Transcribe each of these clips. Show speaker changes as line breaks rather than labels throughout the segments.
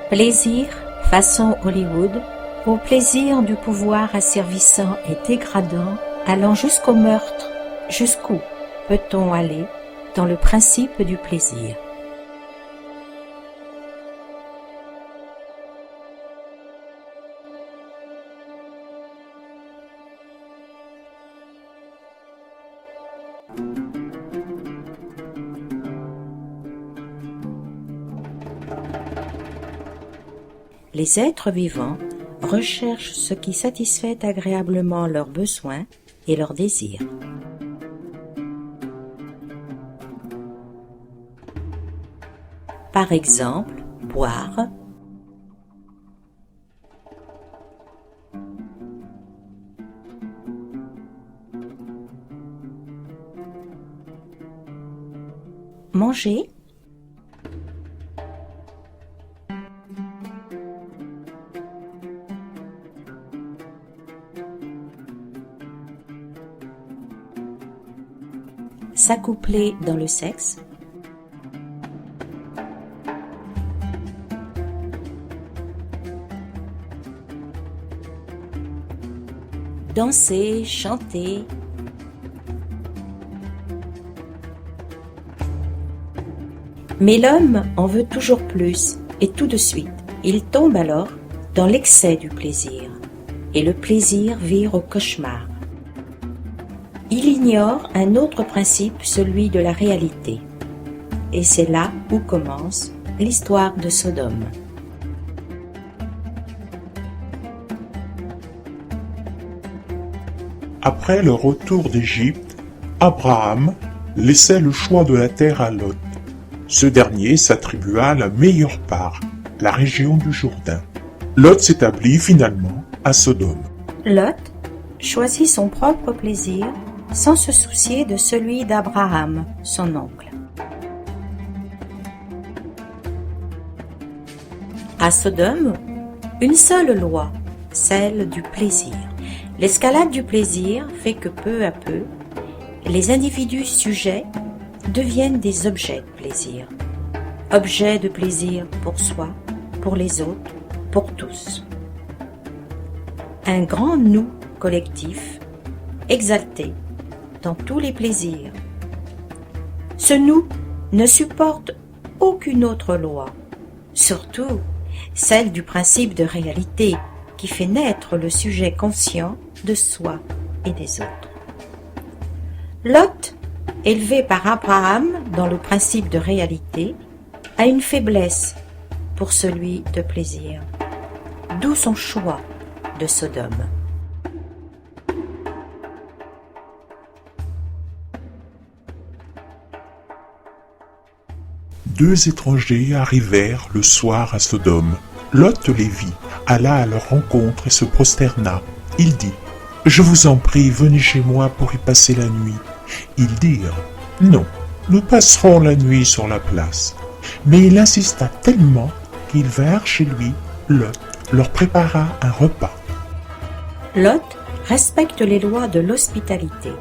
Plaisir, façon Hollywood, au plaisir du pouvoir asservissant et dégradant, allant jusqu'au meurtre, jusqu'où peut-on aller dans le principe du plaisir? Les êtres vivants recherchent ce qui satisfait agréablement leurs besoins et leurs désirs. Par exemple, boire, manger, s'accoupler dans le sexe, danser, chanter, mais l'homme en veut toujours plus et tout de suite, il tombe alors dans l'excès du plaisir et le plaisir vire au cauchemar. Il ignore un autre principe, celui de la réalité. Et c'est là où commence l'histoire de Sodome.
Après le retour d'Égypte, Abraham laissait le choix de la terre à Lot. Ce dernier s'attribua la meilleure part, la région du Jourdain. Lot s'établit finalement à Sodome.
Lot choisit son propre plaisir sans se soucier de celui d'Abraham, son oncle. À Sodome, une seule loi, celle du plaisir. L'escalade du plaisir fait que peu à peu, les individus sujets deviennent des objets de plaisir. Objets de plaisir pour soi, pour les autres, pour tous. Un grand nous collectif, exalté dans tous les plaisirs. Ce nous ne supporte aucune autre loi, surtout celle du principe de réalité qui fait naître le sujet conscient de soi et des autres. Lot, élevé par Abraham dans le principe de réalité, a une faiblesse pour celui de plaisir, d'où son choix de Sodome.
Deux étrangers arrivèrent le soir à Sodome. Lot les vit, alla à leur rencontre et se prosterna. Il dit : « Je vous en prie, venez chez moi pour y passer la nuit. » Ils dirent : « Non, nous passerons la nuit sur la place. » Mais il insista tellement qu'ils vinrent chez lui. Lot leur prépara un repas.
Lot respecte les lois de l'hospitalité.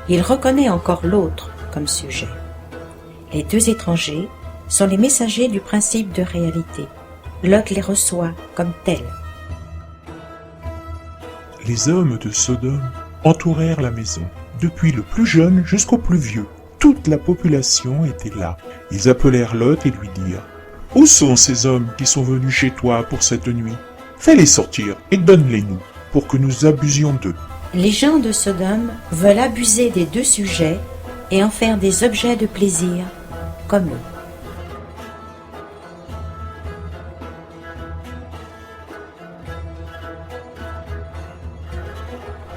Il reconnaît encore l'autre comme sujet. Les deux étrangers sont les messagers du principe de réalité. Lot les reçoit comme tels.
Les hommes de Sodome entourèrent la maison, depuis le plus jeune jusqu'au plus vieux. Toute la population était là. Ils appelèrent Lot et lui dirent : « Où sont ces hommes qui sont venus chez toi pour cette nuit ? Fais-les sortir et donne-les-nous, pour que nous abusions d'eux. »
Les gens de Sodome veulent abuser des deux sujets et en faire des objets de plaisir, comme eux.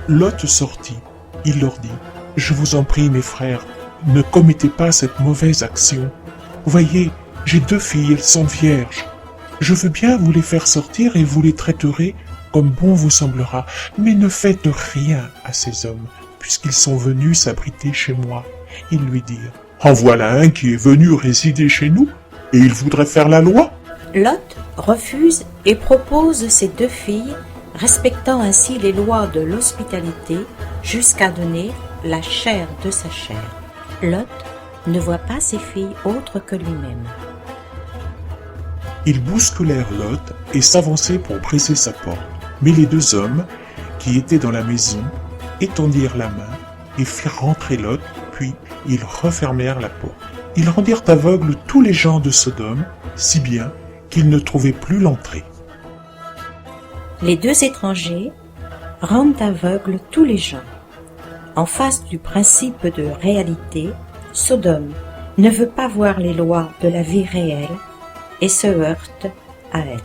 Lot sortit. Il leur dit : « Je vous en prie, mes frères, ne commettez pas cette mauvaise action. Voyez, j'ai deux filles, elles sont vierges. Je veux bien vous les faire sortir et vous les traiterez comme bon vous semblera, mais ne faites rien à ces hommes, puisqu'ils sont venus s'abriter chez moi. » Ils lui dirent : « En voilà un qui est venu résider chez nous, et il voudrait faire la loi. »
Lot refuse et propose ses deux filles, respectant ainsi les lois de l'hospitalité, jusqu'à donner la chair de sa chair. Lot ne voit pas ses filles autres que lui-même.
Ils bousculèrent Lot et s'avançaient pour briser sa porte. Mais les deux hommes, qui étaient dans la maison, étendirent la main et firent rentrer Lot, puis ils refermèrent la porte. Ils rendirent aveugles tous les gens de Sodome, si bien qu'ils ne trouvaient plus l'entrée.
Les deux étrangers rendent aveugles tous les gens. En face du principe de réalité, Sodome ne veut pas voir les lois de la vie réelle et se heurte à elle.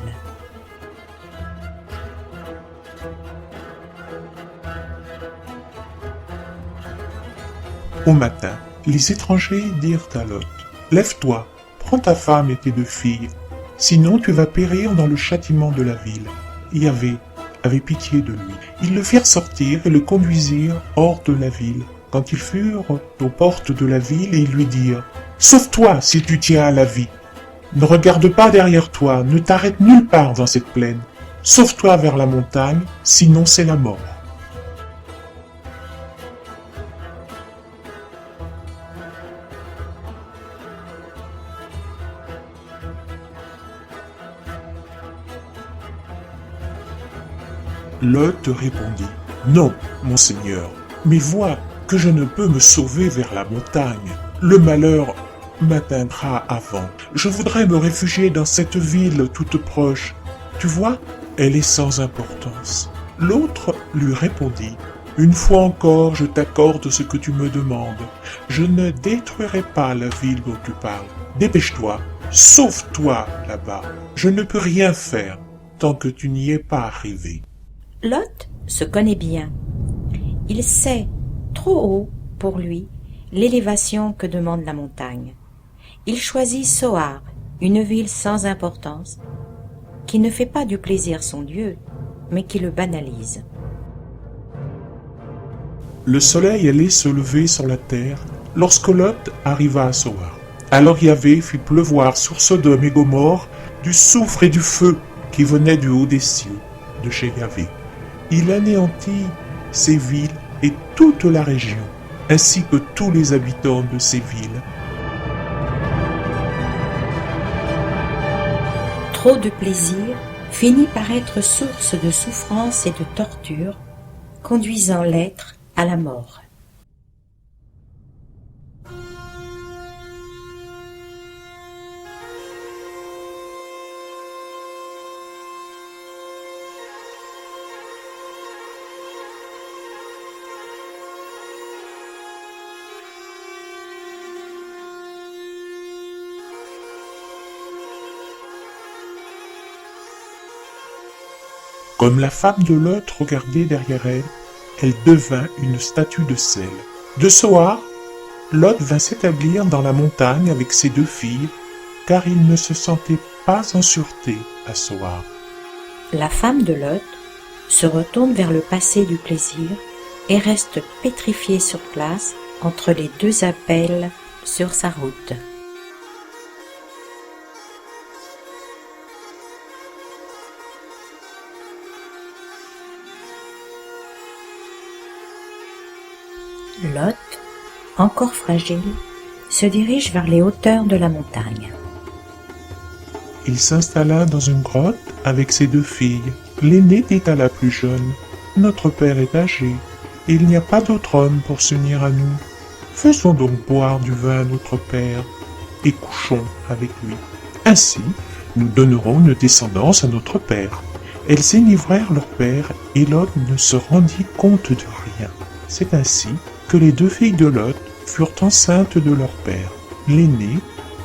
Au matin, les étrangers dirent à Lot, « Lève-toi, prends ta femme et tes deux filles, sinon tu vas périr dans le châtiment de la ville. » Yahvé avait pitié de lui. Ils le firent sortir et le conduisirent hors de la ville. Quand ils furent aux portes de la ville, ils lui dirent, « Sauve-toi si tu tiens à la vie. Ne regarde pas derrière toi, ne t'arrête nulle part dans cette plaine. Sauve-toi vers la montagne, sinon c'est la mort. » Lot répondit, « Non, mon Seigneur, mais vois que je ne peux me sauver vers la montagne. Le malheur m'atteindra avant. Je voudrais me réfugier dans cette ville toute proche. Tu vois, elle est sans importance. » L'autre lui répondit, « Une fois encore, je t'accorde ce que tu me demandes. Je ne détruirai pas la ville dont tu parles. Dépêche-toi, sauve-toi là-bas. Je ne peux rien faire tant que tu n'y es pas arrivé. »
Lot se connaît bien. Il sait, trop haut pour lui, l'élévation que demande la montagne. Il choisit Soar, une ville sans importance, qui ne fait pas du plaisir son Dieu, mais qui le banalise.
Le soleil allait se lever sur la terre lorsque Lot arriva à Soar. Alors Yahvé fit pleuvoir sur Sodome et Gomorrhe du soufre et du feu qui venaient du haut des cieux, de chez Yahvé. Il anéantit ces villes et toute la région, ainsi que tous les habitants de ces villes.
Trop de plaisir finit par être source de souffrance et de torture, conduisant l'être à la mort.
Comme la femme de Lot regardait derrière elle, elle devint une statue de sel. De Soar, Lot vint s'établir dans la montagne avec ses deux filles, car il ne se sentait pas en sûreté à Soar.
La femme de Lot se retourne vers le passé du plaisir et reste pétrifiée sur place entre les deux appels sur sa route. Lot, encore fragile, se dirige vers les hauteurs de la montagne.
Il s'installa dans une grotte avec ses deux filles. L'aînée dit à la plus jeune, « Notre père est âgé, et il n'y a pas d'autre homme pour s'unir à nous. Faisons donc boire du vin à notre père, et couchons avec lui. Ainsi, nous donnerons une descendance à notre père. » Elles enivrèrent leur père, et Lot ne se rendit compte de rien. C'est ainsi que les deux filles de Lot furent enceintes de leur père. L'aînée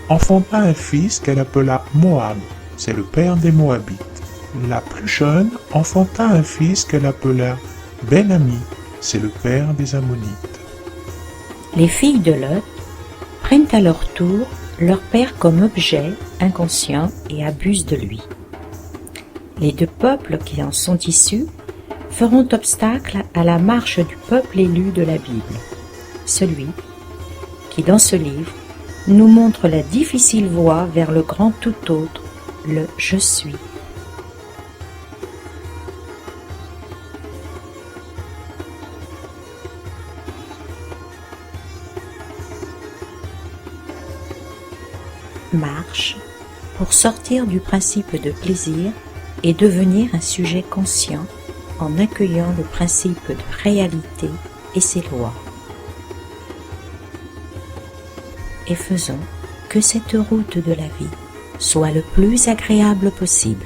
enfanta un fils qu'elle appela Moab, c'est le père des Moabites. La plus jeune enfanta un fils qu'elle appela Ben-Ami, c'est le père des Ammonites.
Les filles de Lot prennent à leur tour leur père comme objet inconscient et abusent de lui. Les deux peuples qui en sont issus feront obstacle à la marche du peuple élu de la Bible, celui qui, dans ce livre, nous montre la difficile voie vers le grand tout autre, le « Je suis ». Marche pour sortir du principe de plaisir et devenir un sujet conscient en accueillant le principe de réalité et ses lois. Et faisons que cette route de la vie soit le plus agréable possible.